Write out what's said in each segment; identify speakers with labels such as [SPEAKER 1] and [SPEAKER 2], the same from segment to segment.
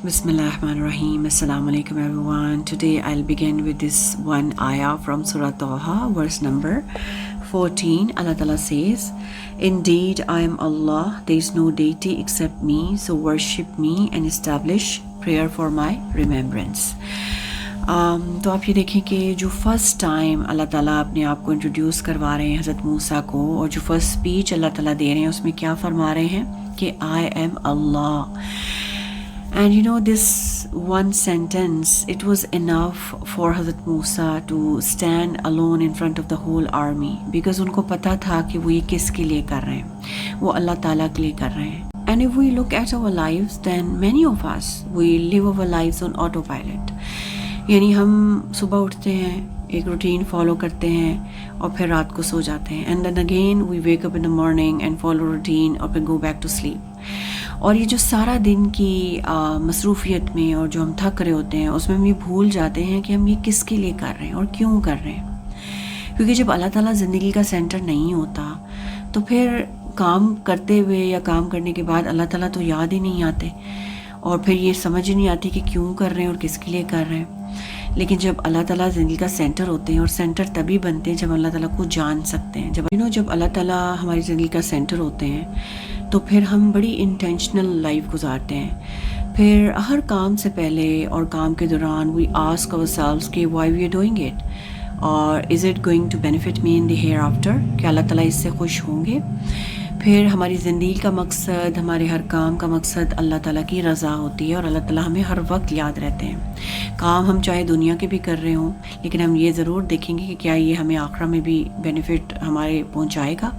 [SPEAKER 1] Bismillahirrahmanirrahim. Assalamu alaikum everyone. Today I'll begin with this one ayah from Surah Taha, verse number 14. Allah Ta'ala says, "Indeed, I am Allah. There is no deity except me, so worship me and establish prayer for my remembrance." تو آپ یہ دیکھیں کہ جو first time اللہ تعالیٰ اپنے آپ کو انٹروڈیوس کروا رہے ہیں حضرت موسیٰ کو، اور جو فرسٹ اسپیچ اللہ تعالیٰ دے رہے ہیں اس میں کیا فرما رہے ہیں کہ I am Allah. And you know, this one sentence, it was enough for Hazrat Musa to stand alone in front of the whole army, because ان کو پتا تھا کہ وہ یہ کس کے لیے کر رہے ہیں، وہ اللہ تعالیٰ کے لیے کر رہے ہیں. And if we look at our lives, then many of us, we live our lives on autopilot. یعنی ہم صبح اٹھتے ہیں، ایک روٹین فالو کرتے ہیں اور پھر رات کو سو جاتے ہیں. And then again we wake up in the morning and follow routine اور پھر go back to sleep. اور یہ جو سارا دن کی مصروفیت میں اور جو ہم تھک رہے ہوتے ہیں اس میں ہم یہ بھول جاتے ہیں کہ ہم یہ کس کے لیے کر رہے ہیں اور کیوں کر رہے ہیں. کیونکہ جب اللہ تعالیٰ زندگی کا سینٹر نہیں ہوتا تو پھر کام کرتے ہوئے یا کام کرنے کے بعد اللہ تعالیٰ تو یاد ہی نہیں آتے، اور پھر یہ سمجھ نہیں آتی کہ کیوں کر رہے ہیں اور کس کے لیے کر رہے ہیں. لیکن جب اللہ تعالیٰ زندگی کا سینٹر ہوتے ہیں، اور سینٹر تبھی بنتے ہیں جب اللہ تعالیٰ کو جان سکتے ہیں. جب اللہ تعالیٰ ہماری زندگی کا سینٹر ہوتے ہیں تو پھر ہم بڑی انٹینشنل لائف گزارتے ہیں. پھر ہر کام سے پہلے اور کام کے دوران وی آسک آور سیلوز کہ why we are doing it, اور is it going to benefit me in the hereafter, کہ اللہ تعالیٰ اس سے خوش ہوں گے. پھر ہماری زندگی کا مقصد، ہمارے ہر کام کا مقصد اللہ تعالیٰ کی رضا ہوتی ہے، اور اللہ تعالیٰ ہمیں ہر وقت یاد رہتے ہیں. کام ہم چاہے دنیا کے بھی کر رہے ہوں، لیکن ہم یہ ضرور دیکھیں گے کہ کیا یہ ہمیں آخرہ میں بھی بینیفٹ ہمارے پہنچائے گا.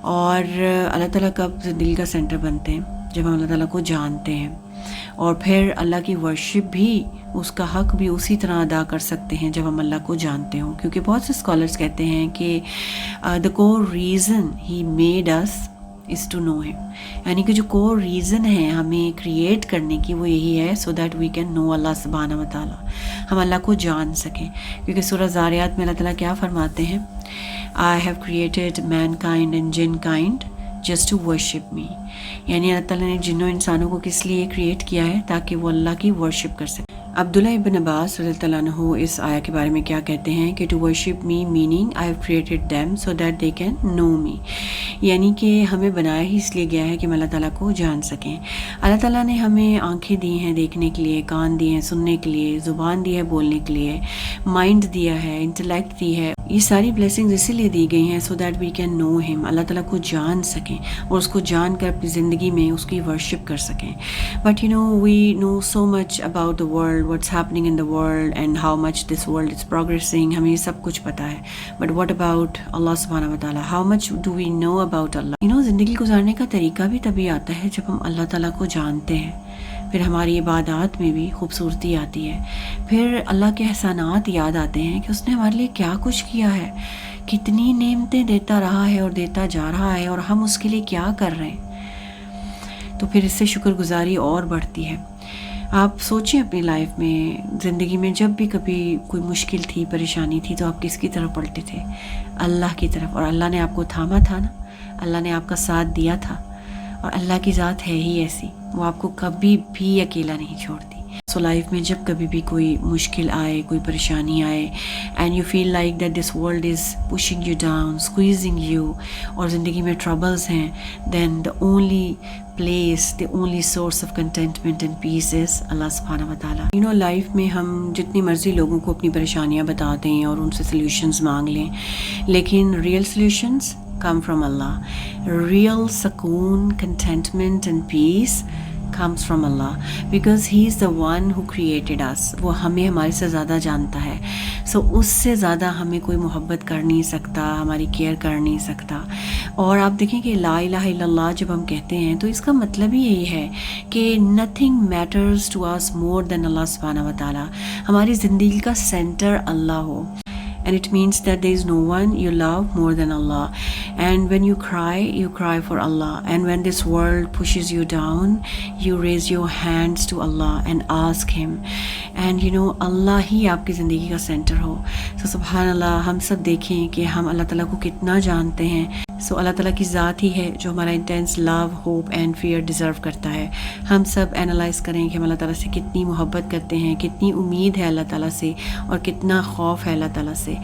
[SPEAKER 1] اور اللہ تعالیٰ کب زندگی کا سینٹر بنتے ہیں؟ جب ہم اللہ تعالیٰ کو جانتے ہیں، اور پھر اللہ کی ورشپ بھی، اس کا حق بھی اسی طرح ادا کر سکتے ہیں جب ہم اللہ کو جانتے ہوں. کیونکہ بہت سے اسکالرس کہتے ہیں کہ the core reason he made us is to know him، یعنی کہ جو کور ریزن ہے ہمیں کریٹ کرنے کی وہ یہی ہے so that we can know اللہ سبحانہ و تعالیٰ، ہم اللہ کو جان سکیں. کیونکہ سورہ زاریات میں اللہ تعالیٰ کیا فرماتے ہیں؟ I have created mankind and jinn kind just to worship me، یعنی اللہ تعالیٰ نے جنوں انسانوں کو کس لیے کریٹ کیا ہے؟ تاکہ وہ اللہ کی ورشپ کر سکیں. عبداللہ ابن عباس رضی اللہ عنہ اس آیا کے بارے میں کیا کہتے ہیں کہ to worship me meaning I have created them so that they can know me, یعنی کہ ہمیں بنایا ہی اس لیے گیا ہے کہ ہم اللہ تعالیٰ کو جان سکیں. اللہ تعالیٰ نے ہمیں آنکھیں دی ہیں دیکھنے کے لیے، کان دیے ہیں سننے کے لیے، زبان دی ہے بولنے کے لیے، مائنڈ دیا ہے، انٹلیکٹ دی ہے. یہ ساری بلیسنگز اسی لیے دی گئی ہیں سو دیٹ وی کین نو ہم، اللہ تعالیٰ کو جان سکیں اور اس کو جان کر اپنی زندگی میں اس کی ورشپ کر سکیں. But you know we know so much about the world, what's happening in the world and how much this world is progressing، ہمیں یہ سب کچھ پتا ہے. but what about اللہ سبحانہ و تعالیٰ؟ how much do we know about Allah? you know زندگی گزارنے کا طریقہ بھی تبھی آتا ہے جب ہم اللہ تعالیٰ کو جانتے ہیں. پھر ہماری عبادات میں بھی خوبصورتی آتی ہے، پھر اللہ کے احسانات یاد آتے ہیں کہ اس نے ہمارے لیے کیا کچھ کیا ہے، کتنی نعمتیں دیتا رہا ہے اور دیتا جا رہا ہے، اور ہم اس کے لیے کیا کر رہے ہیں. تو پھر اس سے شکر گزاری اور بڑھتی ہے. آپ سوچیں اپنی لائف میں، زندگی میں جب بھی کبھی کوئی مشکل تھی، پریشانی تھی، تو آپ کس کی طرف پلٹے تھے؟ اللہ کی طرف. اور اللہ نے آپ کو تھاما تھا نا، اللہ نے آپ کا ساتھ دیا تھا. اور اللہ کی ذات ہے ہی ایسی، وہ آپ کو کبھی بھی اکیلا نہیں چھوڑتی. سو لائف میں جب کبھی بھی کوئی مشکل آئے، کوئی پریشانی آئے، and you feel like that this world is pushing you down, squeezing you, اور زندگی میں ٹربلز ہیں، then the only place, the only source of contentment and peace is اللہ سبحانہ و تعالیٰ. you know لائف میں ہم جتنی مرضی لوگوں کو اپنی پریشانیاں بتا دیں اور ان سے سلیوشنز مانگ لیں، لیکن real solutions come from Allah. real سکون، contentment and peace comes from Allah because he is the one who created us. وہ ہمیں ہمارے سے زیادہ جانتا ہے، سو اس سے زیادہ ہمیں کوئی محبت کر نہیں سکتا، ہماری کیئر کر نہیں سکتا. اور آپ دیکھیں کہ لا الہ الا اللہ جب ہم کہتے ہیں تو اس کا مطلب ہی یہی ہے کہ nothing matters to us more than اللہ سبحانہ و تعالیٰ. ہماری زندگی کا centre Allah who. And it means that there is no one you love more than Allah. And when you cry for Allah. And when this world pushes you down, you raise your hands to Allah and ask Him. And you know, اللہ ہی آپ کی زندگی کا centre ہو. So سبحان اللہ، ہم سب دیکھیں کہ ہم اللہ تعالیٰ کو کتنا جانتے ہیں. سو اللہ تعالیٰ کی ذات ہی ہے جو ہمارا intense love, hope and fear deserve کرتا ہے. ہم سب انالائز کریں کہ ہم اللہ تعالیٰ سے کتنی محبت کرتے ہیں، کتنی امید ہے اللہ تعالیٰ سے، اور کتنا خوف ہے اللہ تعالیٰ سے.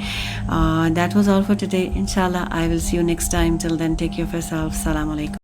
[SPEAKER 1] That was all for today. انشاءاللہ I will see you next time. Till then, take care of yourself. السلام علیکم.